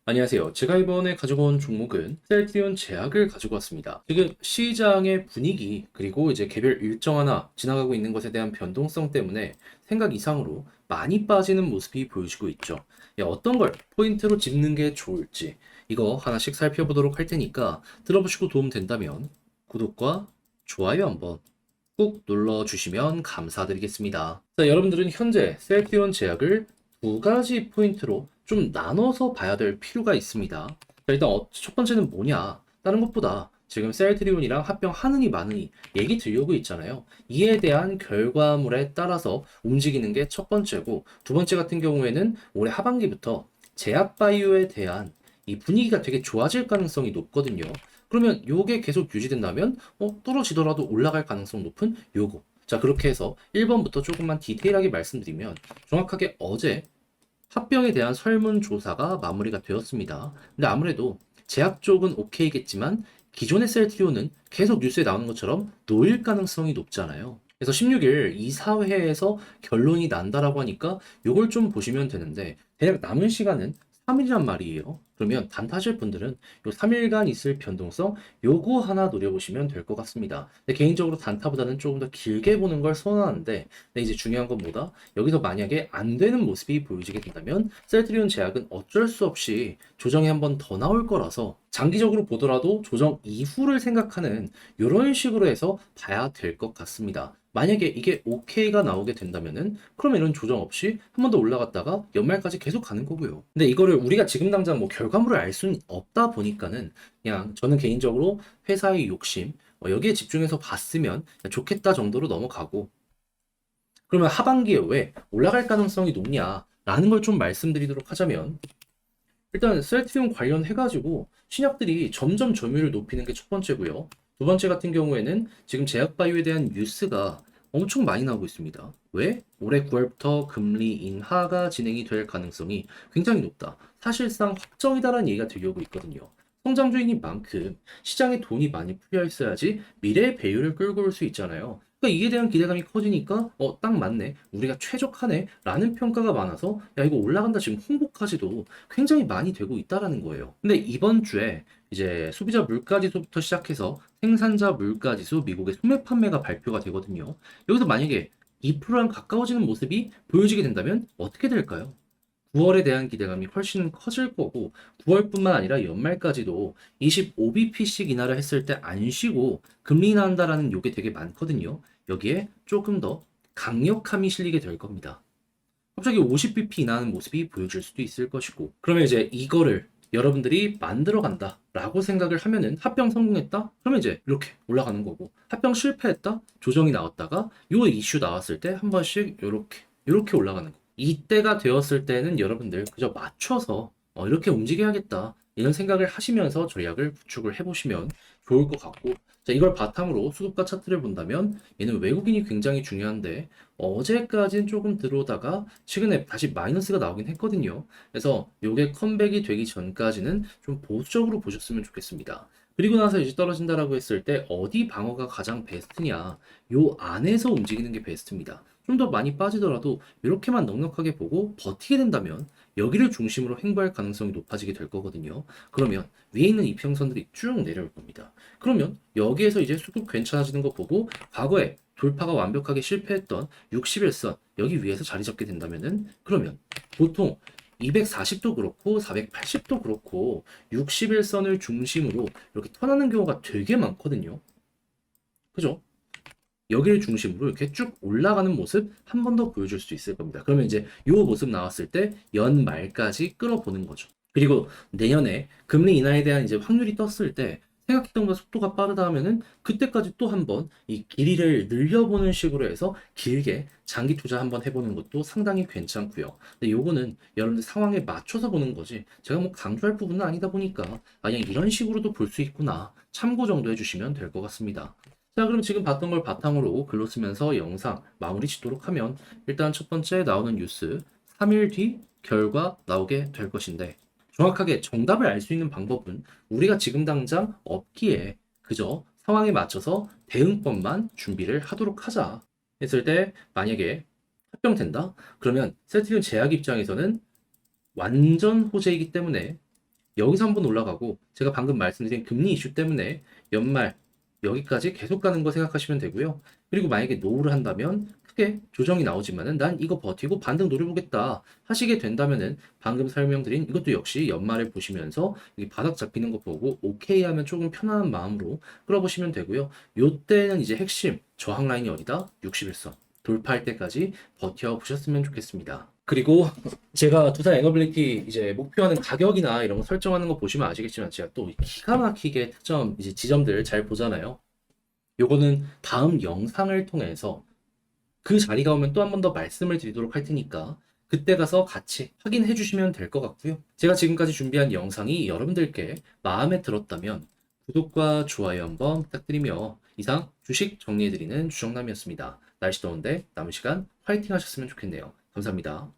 안녕하세요. 제가 이번에 가지고 온 종목은 셀트리온 제약을 가지고 왔습니다. 지금 시장의 분위기 그리고 이제 개별 일정 하나 지나가고 있는 것에 대한 변동성 때문에 생각 이상으로 많이 빠지는 모습이 보여지고 있죠. 어떤 걸 포인트로 짚는 게 좋을지 이거 하나씩 살펴보도록 할 테니까 들어보시고 도움 된다면 구독과 좋아요 한번 꾹 눌러주시면 감사드리겠습니다. 자, 여러분들은 현재 셀트리온 제약을 두 가지 포인트로 좀 나눠서 봐야 될 필요가 있습니다. 자, 일단 첫 번째는 뭐냐? 다른 것보다 지금 셀트리온이랑 합병하느니 마느니 얘기 들려오고 있잖아요. 이에 대한 결과물에 따라서 움직이는 게 첫 번째고, 두 번째 같은 경우에는 올해 하반기부터 제약바이오에 대한 이 분위기가 되게 좋아질 가능성이 높거든요. 그러면 요게 계속 유지된다면 떨어지더라도 올라갈 가능성 높은 요거. 자, 그렇게 해서 1번부터 조금만 디테일하게 말씀드리면, 정확하게 어제 합병에 대한 설문조사가 마무리가 되었습니다. 근데 아무래도 제약 쪽은 오케이겠지만 기존의 셀트리온은 계속 뉴스에 나오는 것처럼 놓일 가능성이 높잖아요. 그래서 16일 이사회에서 결론이 난다라고 하니까 요걸 좀 보시면 되는데, 대략 남은 시간은 3일이란 말이에요. 그러면 단타실 분들은 요 3일간 있을 변동성 요거 하나 노려보시면 될 것 같습니다. 근데 개인적으로 단타보다는 조금 더 길게 보는 걸 선호하는데, 근데 이제 중요한 건 뭐다? 여기서 만약에 안 되는 모습이 보여지게 된다면 셀트리온 제약은 어쩔 수 없이 조정이 한 번 더 나올 거라서 장기적으로 보더라도 조정 이후를 생각하는 이런 식으로 해서 봐야 될 것 같습니다. 만약에 이게 오케이가 나오게 된다면은 그럼 이런 조정 없이 한 번 더 올라갔다가 연말까지 계속 가는 거고요. 근데 이거를 우리가 지금 당장 뭐 결과물을 알 수는 없다 보니까는 그냥 저는 개인적으로 회사의 욕심 여기에 집중해서 봤으면 좋겠다 정도로 넘어가고, 그러면 하반기에 왜 올라갈 가능성이 높냐라는 걸 좀 말씀드리도록 하자면, 일단 셀트리온 관련해가지고 신약들이 점점 점유율을 높이는 게 첫 번째고요. 두 번째 같은 경우에는 지금 제약바이오에 대한 뉴스가 엄청 많이 나오고 있습니다. 왜? 올해 9월부터 금리 인하가 진행이 될 가능성이 굉장히 높다. 사실상 확정이다라는 얘기가 들려오고 있거든요. 성장주이인 만큼 시장에 돈이 많이 풀려 있어야지 미래의 배율을 끌고 올 수 있잖아요. 그러니까 이에 대한 기대감이 커지니까 딱 맞네. 우리가 최적화네. 라는 평가가 많아서 야 이거 올라간다 지금 홍보까지도 굉장히 많이 되고 있다라는 거예요. 근데 이번 주에 이제 소비자 물가지수부터 시작해서 생산자 물가지수 미국의 소매 판매가 발표가 되거든요. 여기서 만약에 2%랑 가까워지는 모습이 보여지게 된다면 어떻게 될까요? 9월에 대한 기대감이 훨씬 커질 거고, 9월뿐만 아니라 연말까지도 25bp씩 인하를 했을 때 안 쉬고 금리 인하한다라는 요게 되게 많거든요. 여기에 조금 더 강력함이 실리게 될 겁니다. 갑자기 50bp 인하하는 모습이 보여질 수도 있을 것이고, 그러면 이제 이거를 여러분들이 만들어 간다 라고 생각을 하면은, 합병 성공했다? 그러면 이제 이렇게 올라가는 거고, 합병 실패했다? 조정이 나왔다가 요 이슈 나왔을 때 한 번씩 요렇게 올라가는 거. 이때가 되었을 때는 여러분들 그저 맞춰서 이렇게 움직여야겠다 이런 생각을 하시면서 전략을 구축을 해보시면 좋을 것 같고, 자, 이걸 바탕으로 수급과 차트를 본다면 얘는 외국인이 굉장히 중요한데, 어제까지는 조금 들어오다가 최근에 다시 마이너스가 나오긴 했거든요. 그래서 요게 컴백이 되기 전까지는 좀 보수적으로 보셨으면 좋겠습니다. 그리고 나서 이제 떨어진다라고 했을 때 어디 방어가 가장 베스트냐, 요 안에서 움직이는 게 베스트입니다. 좀 더 많이 빠지더라도 이렇게만 넉넉하게 보고 버티게 된다면 여기를 중심으로 횡보할 가능성이 높아지게 될 거거든요. 그러면 위에 있는 이평선들이 쭉 내려올 겁니다. 그러면 여기에서 이제 수급 괜찮아지는 거 보고 과거에 돌파가 완벽하게 실패했던 61선 여기 위에서 자리 잡게 된다면은, 그러면 보통 240도 그렇고 480도 그렇고 61선을 중심으로 이렇게 턴하는 경우가 되게 많거든요. 그죠? 여기를 중심으로 이렇게 쭉 올라가는 모습 한 번 더 보여줄 수 있을 겁니다. 그러면 이제 이 모습 나왔을 때 연말까지 끌어보는 거죠. 그리고 내년에 금리 인하에 대한 이제 확률이 떴을 때 생각했던 것보다 속도가 빠르다 하면은 그때까지 또 한 번 이 길이를 늘려보는 식으로 해서 길게 장기 투자 한번 해보는 것도 상당히 괜찮고요. 근데 요거는 여러분들 상황에 맞춰서 보는 거지 제가 뭐 강조할 부분은 아니다 보니까 그냥 이런 식으로도 볼 수 있구나 참고 정도 해주시면 될 것 같습니다. 자, 그럼 지금 봤던 걸 바탕으로 글로 쓰면서 영상 마무리 짓도록 하면, 일단 첫 번째 나오는 뉴스 3일 뒤 결과 나오게 될 것인데, 정확하게 정답을 알 수 있는 방법은 우리가 지금 당장 없기에 그저 상황에 맞춰서 대응법만 준비를 하도록 하자 했을 때, 만약에 합병된다? 그러면 셀트리온 제약 입장에서는 완전 호재이기 때문에 여기서 한번 올라가고 제가 방금 말씀드린 금리 이슈 때문에 연말 여기까지 계속 가는 거 생각하시면 되고요. 그리고 만약에 노후를 한다면 크게 조정이 나오지만은 난 이거 버티고 반등 노려보겠다 하시게 된다면은 방금 설명드린 이것도 역시 연말을 보시면서 여기 바닥 잡히는 거 보고 오케이 하면 조금 편안한 마음으로 끌어보시면 되고요. 요때는 이제 핵심 저항 라인이 어디다? 61선 돌파할 때까지 버텨보셨으면 좋겠습니다. 그리고 제가 두산 에너빌리티 이제 목표하는 가격이나 이런 거 설정하는 거 보시면 아시겠지만 제가 또 기가 막히게 특정 이제 지점들 잘 보잖아요. 요거는 다음 영상을 통해서 그 자리가 오면 또 한 번 더 말씀을 드리도록 할 테니까 그때 가서 같이 확인해 주시면 될 것 같고요. 제가 지금까지 준비한 영상이 여러분들께 마음에 들었다면 구독과 좋아요 한번 부탁드리며 이상 주식 정리해드리는 주정남이었습니다. 날씨 더운데 남은 시간 화이팅 하셨으면 좋겠네요. 감사합니다.